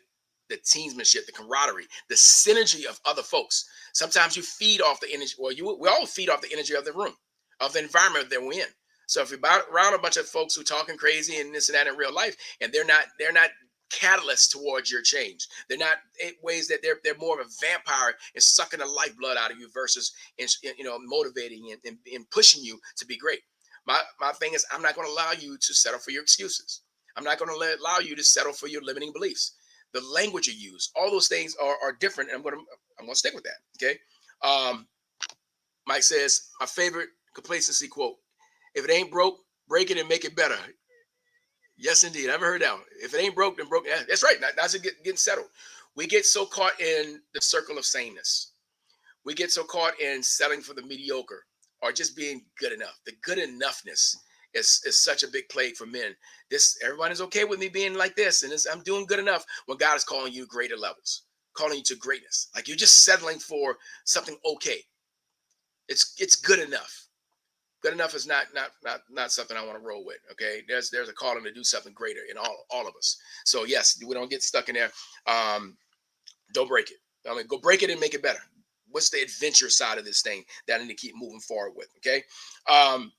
the teamsmanship, the camaraderie, the synergy of other folks. Sometimes you feed off the energy, we all feed off the energy of the room, of the environment that we're in. So if you're around a bunch of folks who are talking crazy and this and that in real life, and they're not catalysts towards your change. They're not ways that they're more of a vampire and sucking the lifeblood out of you versus motivating and pushing you to be great. My thing is, I'm not going to allow you to settle for your excuses. I'm not going to allow you to settle for your limiting beliefs. The language you use, all those things are different, and I'm going to stick with that. Okay. Mike says, my favorite complacency quote: "If it ain't broke, break it and make it better." Yes, indeed. I haven't heard that one. If it ain't broke, then broke. Yeah, that's right. That's getting settled. We get so caught in the circle of sameness. We get so caught in settling for the mediocre or just being good enough. The good enoughness is such a big plague for men. This everyone is okay with me being like this, and I'm doing good enough when God is calling you greater levels, calling you to greatness. Like you're just settling for something okay. It's good enough. Good enough is not something I want to roll with. Okay, there's a calling to do something greater in all of us. So yes, we don't get stuck in there. Don't break it. I mean, go break it and make it better. What's the adventure side of this thing that I need to keep moving forward with? Okay. Um,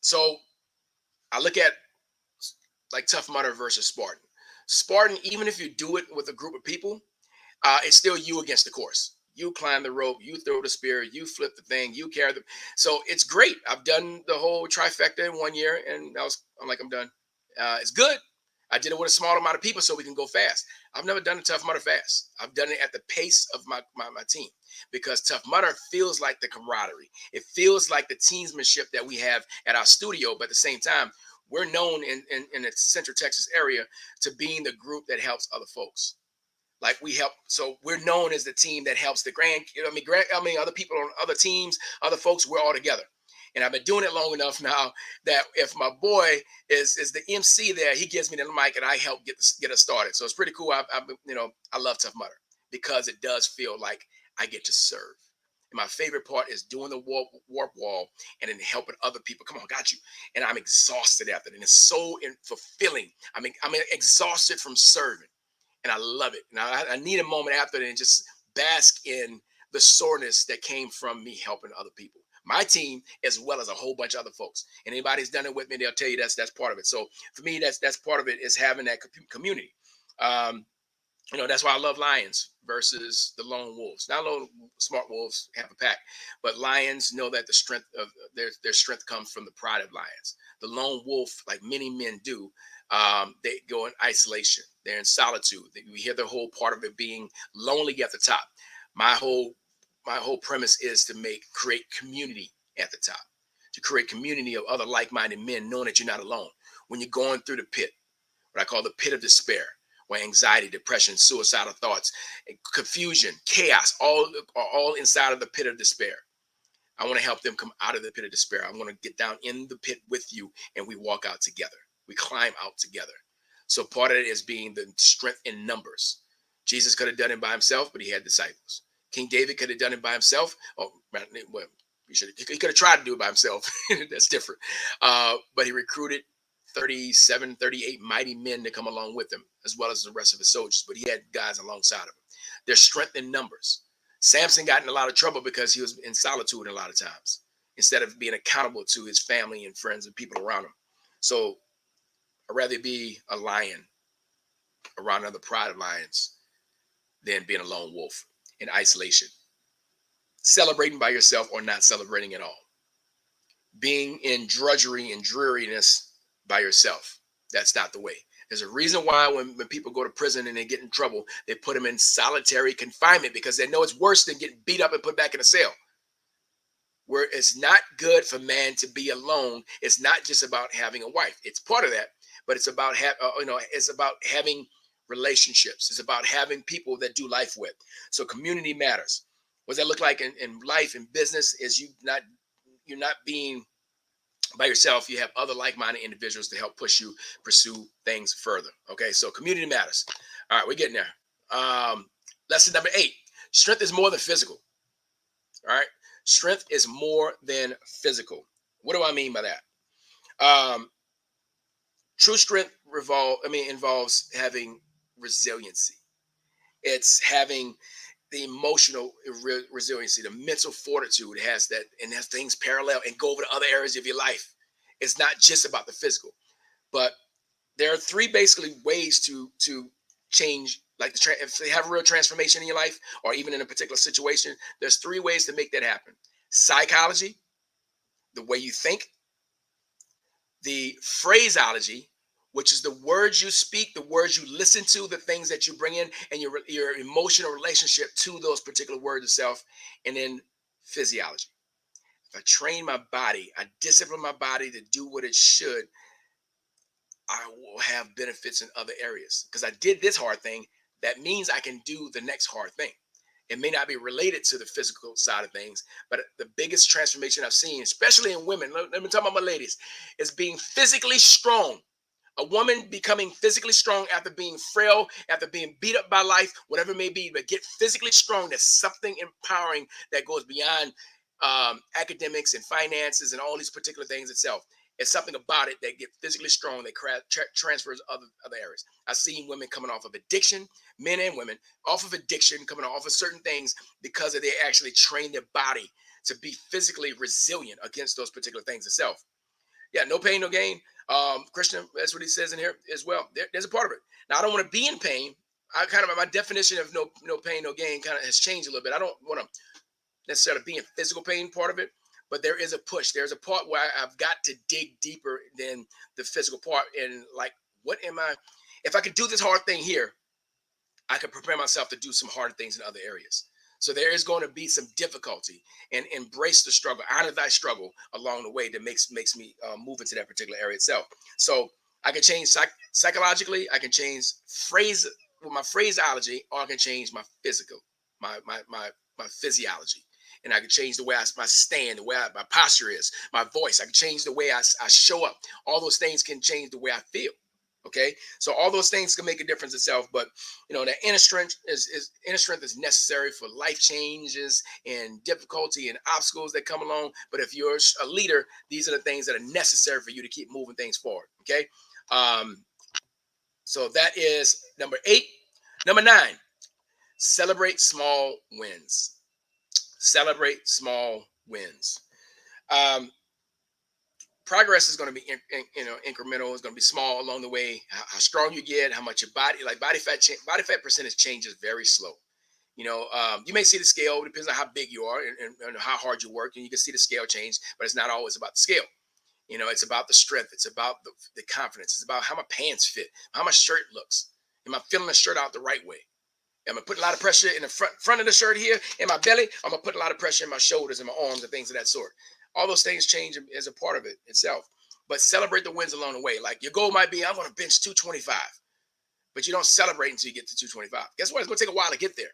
so I look at like Tough Mudder versus Spartan. Spartan, even if you do it with a group of people, it's still you against the course. You climb the rope, you throw the spear, you flip the thing, you carry the. So it's great. I've done the whole trifecta in 1 year, and I'm like, I'm done. It's good. I did it with a small amount of people so we can go fast. I've never done a Tough Mudder fast. I've done it at the pace of my team because Tough Mudder feels like the camaraderie. It feels like the teamsmanship that we have at our studio, but at the same time, we're known in the Central Texas area to being the group that helps other folks. Like we help, so we're known as the team that helps the other people on other teams, other folks. We're all together, and I've been doing it long enough now that if my boy is the MC there, he gives me the mic and I help get us started. So it's pretty cool. I love Tough Mudder because it does feel like I get to serve. And my favorite part is doing the warp wall and then helping other people. Come on, got you. And I'm exhausted after it, and it's so fulfilling. I'm exhausted from serving and I love it. Now I need a moment after that and just bask in the soreness that came from me helping other people, my team, as well as a whole bunch of other folks. And anybody's done it with me, they'll tell you that's part of it. So for me, that's part of it is having that community. Um, that's why I love lions versus the lone wolves. Not lone smart wolves have a pack, but lions know that the strength of their strength comes from the pride of lions. The lone wolf, like many men do, they go in isolation. They're in solitude. We hear the whole part of it being lonely at the top. My whole premise is to create community at the top, to create community of other like-minded men, knowing that you're not alone when you're going through the pit, what I call the pit of despair, where anxiety, depression, suicidal thoughts, confusion, chaos, are all inside of the pit of despair. I want to help them come out of the pit of despair. I want to get down in the pit with you, and we walk out together. We climb out together. So part of it is being the strength in numbers. Jesus could have done it by himself, but he had disciples. King David could have done it by himself. Well, he could have tried to do it by himself. That's different. But he recruited 37, 38 mighty men to come along with him, as well as the rest of his soldiers. But he had guys alongside of him. There's strength in numbers. Samson got in a lot of trouble because he was in solitude a lot of times, instead of being accountable to his family and friends and people around him. So I'd rather be a lion around another pride of lions than being a lone wolf in isolation. Celebrating by yourself or not celebrating at all. Being in drudgery and dreariness by yourself. That's not the way. There's a reason why when people go to prison and they get in trouble, they put them in solitary confinement because they know it's worse than getting beat up and put back in a cell. Where it's not good for man to be alone. It's not just about having a wife. It's part of that, but it's about it's about having relationships. It's about having people that do life with. So community matters. What does that look like in life and business? Is you're not being by yourself. You have other like-minded individuals to help push you pursue things further. Okay, so community matters. All right, we're getting there. Lesson number 8: strength is more than physical. All right, strength is more than physical. What do I mean by that? True strength involves having resiliency. It's having the emotional resiliency, the mental fortitude. It has that, and has things parallel and go over to other areas of your life. It's not just about the physical, but there are 3 basically ways to change, like if they have a real transformation in your life, or even in a particular situation. There's 3 ways to make that happen: psychology, the way you think; the phraseology, which is the words you speak, the words you listen to, the things that you bring in, and your emotional relationship to those particular words itself; and then physiology. If I train my body, I discipline my body to do what it should, I will have benefits in other areas because I did this hard thing. that means I can do the next hard thing. It may not be related to the physical side of things, but the biggest transformation I've seen, especially in women, let me talk about my ladies, is being physically strong. A woman becoming physically strong after being frail, after being beat up by life, whatever it may be, but get physically strong. There's something empowering that goes beyond academics and finances and all these particular things itself. It's something about it that get physically strong that transfers other areas. I've seen women coming off of addiction, men and women, off of addiction, coming off of certain things because they actually train their body to be physically resilient against those particular things itself. Yeah, no pain, no gain. Christian, that's what he says in here as well. There's a part of it. Now, I don't want to be in pain. I kind of, my definition of no pain, no gain kind of has changed a little bit. I don't want to necessarily be in physical pain part of it, but there is a push. There's a part where I've got to dig deeper than the physical part. And like, what am I, if I could do this hard thing here, I could prepare myself to do some hard things in other areas. So there is going to be some difficulty, and embrace the struggle, honor thy struggle along the way that makes me move into that particular area itself. So I can change psychologically, I can change phrase with my phraseology, or I can change my physical, my physiology. And I can change the way my stand, the way my posture is, my voice. I can change the way I show up. All those things can change the way I feel. Okay, so all those things can make a difference itself, but that inner strength is necessary for life changes and difficulty and obstacles that come along. But if you're a leader, these are the things that are necessary for you to keep moving things forward. Okay, so that is number 8. Number 9, celebrate small wins. Celebrate small wins. Progress is going to be incremental. It's going to be small along the way. How strong you get, how much your body fat percentage changes very slow. You may see the scale. It depends on how big you are and how hard you work, and you can see the scale change. But it's not always about the scale. It's about the strength. It's about the confidence. It's about how my pants fit, how my shirt looks. Am I filling the shirt out the right way? Am I putting a lot of pressure in the front of the shirt here, in my belly? Or am I putting a lot of pressure in my shoulders and my arms and things of that sort? All those things change as a part of it itself. But celebrate the wins along the way. Like, your goal might be, I'm going to bench 225. But you don't celebrate until you get to 225. Guess what? It's going to take a while to get there.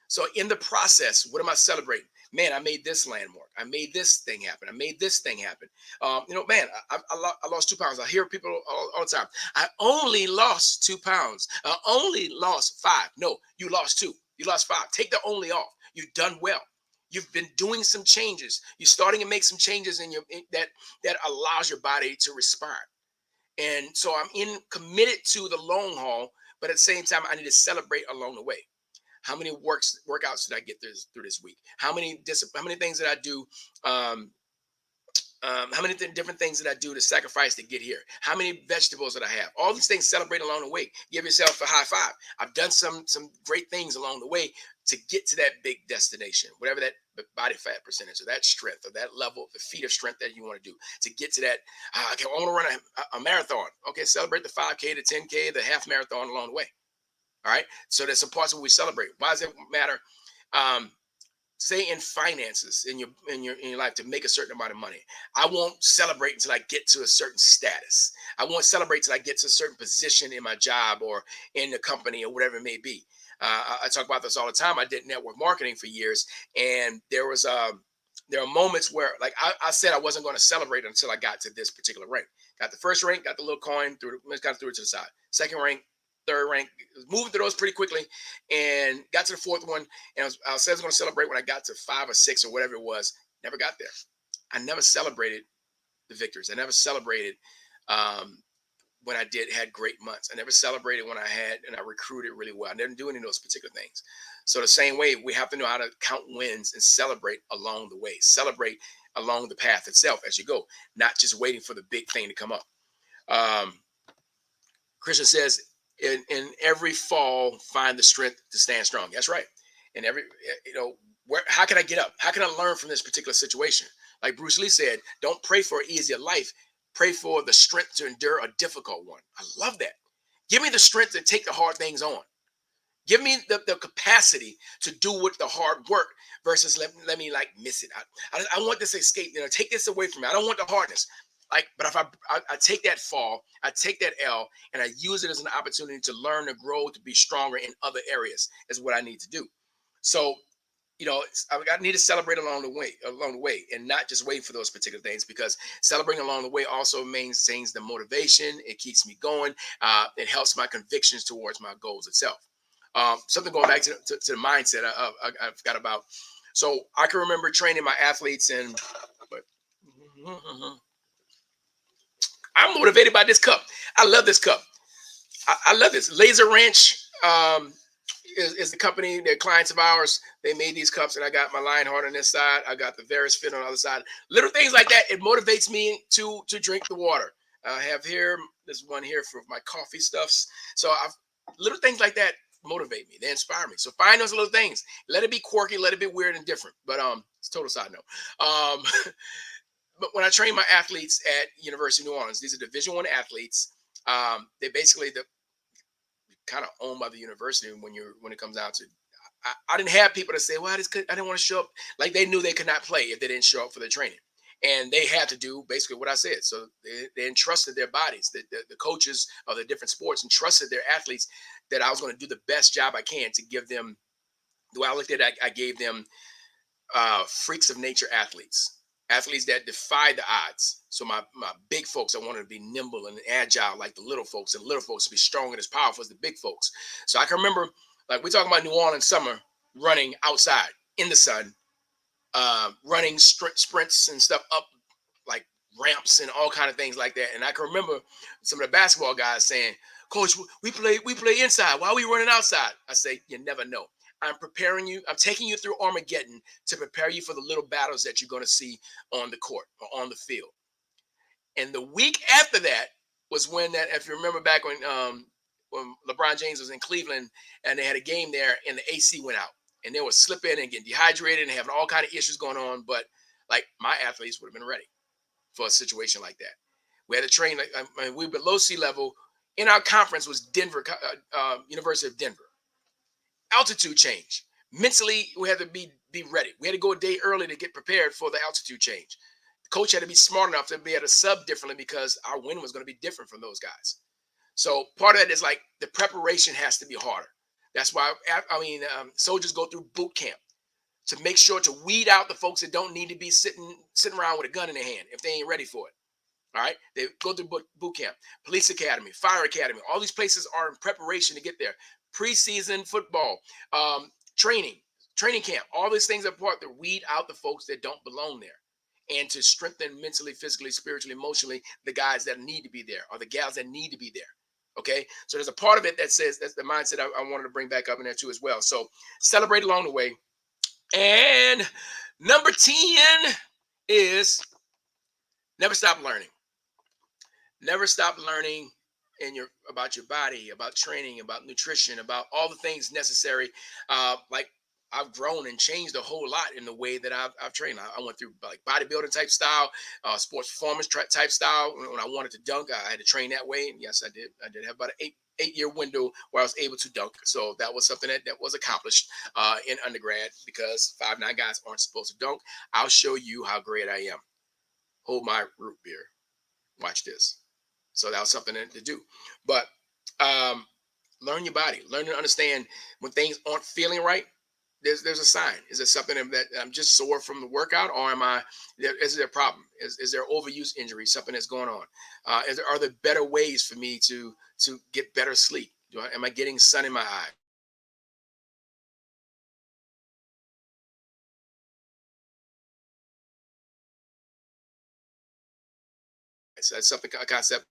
So in the process, what am I celebrating? Man, I made this landmark. I made this thing happen. I made this thing happen. Man, I lost 2 pounds. I hear people all the time. I only lost 2 pounds. I only lost 5. No, you lost 2. You lost 5. Take the only off. You've done well. You've been doing some changes. You're starting to make some changes that allows your body to respond. And so I'm committed to the long haul, but at the same time, I need to celebrate along the way. How many workouts did I get through this week? How many things did I do? How many different things did I do to sacrifice to get here? How many vegetables did I have? All these things, celebrate along the way. Give yourself a high five. I've done some great things along the way to get to that big destination, whatever that body fat percentage or that strength or that level, the feat of strength that you want to do to get to that. Okay, I want to run a marathon. Okay, celebrate the 5K, the 10K, the half marathon along the way. All right. So there's some parts where we celebrate. Why does it matter? Say in finances in your life, to make a certain amount of money. I won't celebrate until I get to a certain status. I won't celebrate till I get to a certain position in my job or in the company or whatever it may be. I talk about this all the time. I did network marketing for years, and there are moments where, like, I said I wasn't going to celebrate until I got to this particular rank. Got the first rank, got the little coin, threw it to the side. Second rank, third rank, moved through those pretty quickly, and got to the fourth one. And I said I was going to celebrate when I got to 5 or 6 or whatever it was. Never got there. I never celebrated the victories. I never celebrated when I had great months. I never celebrated when I recruited really well. I didn't do any of those particular things. So the same way, we have to know how to count wins and celebrate along the way. Celebrate along the path itself as you go, not just waiting for the big thing to come up. Christian says, in every fall, find the strength to stand strong. That's right. And how can I get up? How can I learn from this particular situation? Like Bruce Lee said, don't pray for an easier life. Pray for the strength to endure a difficult one. I love that. Give me the strength to take the hard things on. Give me the capacity to do with the hard work versus let me like miss it. I want this escape. Take this away from me. I don't want the hardness. but if I take that fall, I take that L, and I use it as an opportunity to learn, to grow, to be stronger in other areas, is what I need to do. So, I need to celebrate along the way, and not just wait for those particular things, because celebrating along the way also maintains the motivation. It keeps me going. It helps my convictions towards my goals itself. Something going back to the mindset I forgot about. So I can remember training my athletes, and but I'm motivated by this cup. I love this cup. I love this. Laser Ranch is the company. They're clients of ours. They made these cups, and I got my Lionheart on this side. I got the Verus fit on the other side. Little things like that. It motivates me to drink the water. I have here this one here for my coffee stuffs. So little things like that motivate me. They inspire me. So find those little things. Let it be quirky. Let it be weird and different. But it's a total side note. But when I train my athletes at University of New Orleans, these are Division I athletes. They basically kind of owned by the university when it comes down to. I didn't have people to say, well, I didn't want to show up. Like, they knew they could not play if they didn't show up for their training, and they had to do basically what I said. So they entrusted their bodies. The coaches of the different sports entrusted their athletes that I was going to do the best job I can to give them. The way I looked at it, I gave them freaks of nature athletes that defy the odds. So my big folks, I wanted to be nimble and agile like the little folks, and little folks to be strong and as powerful as the big folks. So I can remember, like, we're talking about New Orleans summer, running outside in the sun, running sprints and stuff up like ramps and all kind of things like that. And I can remember some of the basketball guys saying, "Coach, we play inside. Why are we running outside?" I say, "You never know. I'm preparing you. I'm taking you through Armageddon to prepare you for the little battles that you're going to see on the court or on the field." And the week after that was when that, if you remember back when LeBron James was in Cleveland and they had a game there and the AC went out and they were slipping and getting dehydrated and having all kind of issues going on. But like, my athletes would have been ready for a situation like that. We had to train. Like, we were below sea level. In our conference was University of Denver. Altitude change. Mentally, we had to be ready. We had to go a day early to get prepared for the altitude change. The coach had to be smart enough to be able to sub differently because our win was going to be different from those guys. So part of that is like the preparation has to be harder. That's why soldiers go through boot camp to make sure to weed out the folks that don't need to be sitting around with a gun in their hand if they ain't ready for it. All right, they go through boot camp, police academy, fire academy. All these places are in preparation to get there. Preseason football, training camp. All these things are part to weed out the folks that don't belong there, and to strengthen mentally, physically, spiritually, emotionally the guys that need to be there, or the gals that need to be there. Okay, so there's a part of it that says that's the mindset I wanted to bring back up in there too as well. So celebrate along the way. And number 10 is never stop learning. Never stop learning about your body, about training, about nutrition, about all the things necessary. Like, I've grown and changed a whole lot in the way that I've trained. I went through like bodybuilding type style, sports performance type style. When I wanted to dunk, I had to train that way. And yes, I did. I did have about an eight-year window where I was able to dunk. So that was something that was accomplished in undergrad, because 5'9" guys aren't supposed to dunk. I'll show you how great I am. Hold my root beer. Watch this. So that was something to do. But learn your body. Learn to understand when things aren't feeling right. There's a sign. Is it something that I'm just sore from the workout, or is there a problem? Is there overuse injury? Something that's going on? Are there better ways for me to get better sleep? Am I getting sun in my eye? So that's a concept.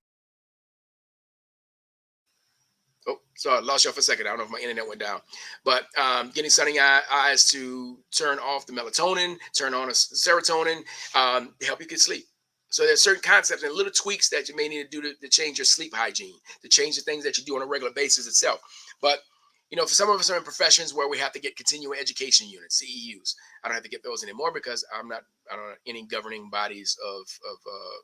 Oh, sorry, I lost you for a second. I don't know if my internet went down, but getting sunny eyes to turn off the melatonin, turn on a serotonin, to help you get sleep. So there's certain concepts and little tweaks that you may need to do to change your sleep hygiene, to change the things that you do on a regular basis itself. But for some of us are in professions where we have to get continuing education units, CEUs. I don't have to get those anymore because I don't have any governing bodies of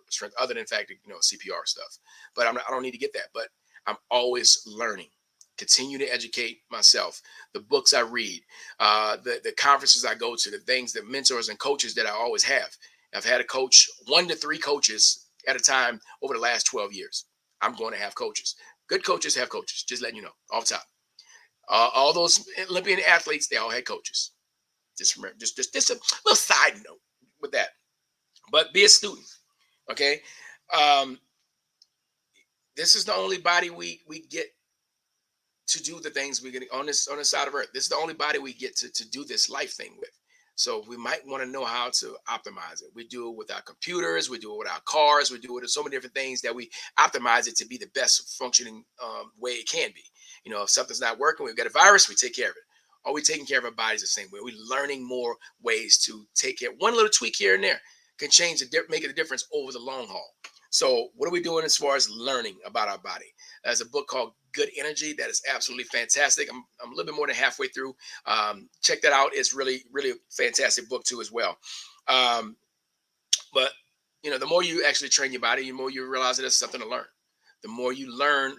strength other than, in fact, CPR stuff. But I don't need to get that. But I'm always learning. Continue to educate myself. The books I read, the conferences I go to, the mentors and coaches that I always have. I've had a coach, 1 to 3 coaches at a time over the last 12 years. I'm going to have coaches. Good coaches have coaches. Just letting you know off the top. All those Olympian athletes, they all had coaches. Just remember, just a little side note with that. But be a student, okay? Um, this is the only body we get to do the things we get on this side of earth. This is the only body we get to do this life thing with. So we might want to know how to optimize it. We do it with our computers, we do it with our cars, we do it with so many different things that we optimize it to be the best functioning way it can be. You know, if something's not working, we've got a virus, we take care of it. Are we taking care of our bodies the same way? We're learning more ways to take care. One little tweak here and there can change make a difference over the long haul. So what are we doing as far as learning about our body? There's a book called Good Energy that is absolutely fantastic. I'm a little bit more than halfway through. Check that out. It's really, really a fantastic book too as well. Um, but you know, the more you actually train your body, the more you realize that there's something to learn. The more you learn,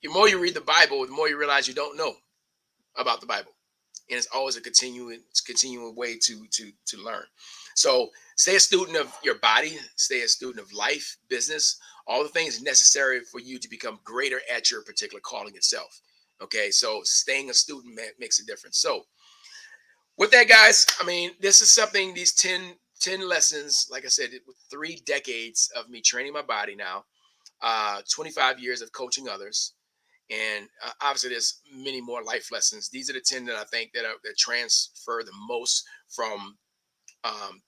the more you read the Bible, the more you realize you don't know about the Bible. And it's always a continuing way to learn. So stay a student of your body, stay a student of life, business, all the things necessary for you to become greater at your particular calling itself. Okay, so staying a student makes a difference. So with that, guys, I mean, this is something, these 10 lessons, like I said, with 3 decades of me training my body now, 25 years of coaching others, and obviously there's many more life lessons. These are the 10 that I think that transfer the most from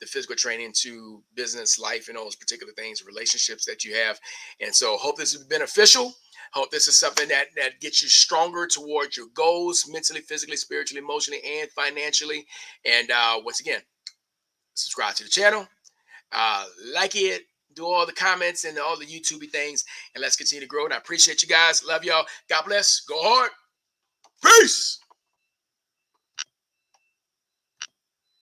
the physical training to business, life, and those particular things, relationships that you have. And so hope this is beneficial. Hope this is something that gets you stronger towards your goals, mentally, physically, spiritually, emotionally, and financially. And once again, subscribe to the channel, like it, do all the comments and all the YouTubey things, and let's continue to grow. And I appreciate you guys. Love y'all. God bless. Go hard. Peace.